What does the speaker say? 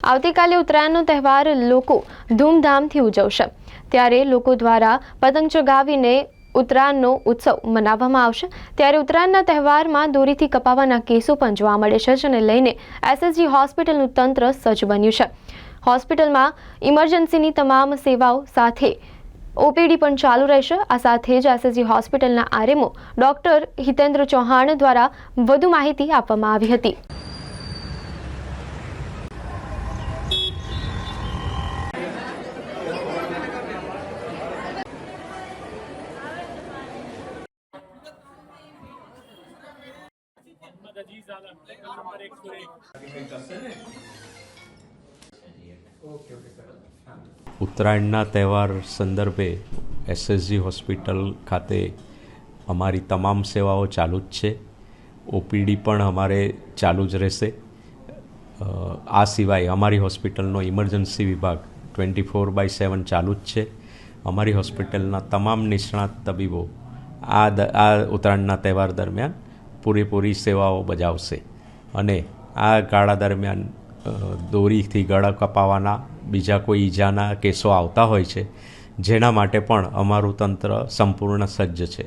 આવતીકાલે ઉત્તરાયણનો તહેવાર લોકો ધૂમધામથી ઉજવશે ત્યારે લોકો દ્વારા પતંગ ચગાવીને ઉત્તરાયણનો ઉત્સવ મનાવવામાં આવશે ત્યારે ઉત્તરાયણના તહેવારમાં દોરીથી કપાવાના કેસો પણ જોવા મળે છે જેને લઈને એસએસજી હોસ્પિટલનું તંત્ર સજ્જ બન્યું છે। હોસ્પિટલમાં ઇમરજન્સીની તમામ સેવાઓ સાથે ઓપીડી પણ ચાલુ રહેશે। આ સાથે જ એસએસજી હોસ્પિટલના આરએમઓ ડોક્ટર હિતેન્દ્ર ચૌહાણ દ્વારા વધુ માહિતી આપવામાં આવી હતી। ઉત્તરાયણના તહેવાર સંદર્ભે એસએસજી હોસ્પિટલ ખાતે અમારી તમામ સેવાઓ ચાલુ જ છે। ઓપીડી પણ અમારે ચાલુ જ રહેશે। આ સિવાય અમારી હોસ્પિટલનો ઇમરજન્સી વિભાગ 24/7 ચાલુ જ છે। અમારી હોસ્પિટલના તમામ નિષ્ણાત તબીબો આ ઉત્તરાયણના તહેવાર દરમિયાન પૂરેપૂરી સેવાઓ બજાવશે અને આ ગાળા દરમિયાન દોરીથી ગળા કપાવાના બીજા કોઈ ઈજાના કેસો આવતા હોય છે જેના માટે પણ અમારું તંત્ર સંપૂર્ણ સજ્જ છે।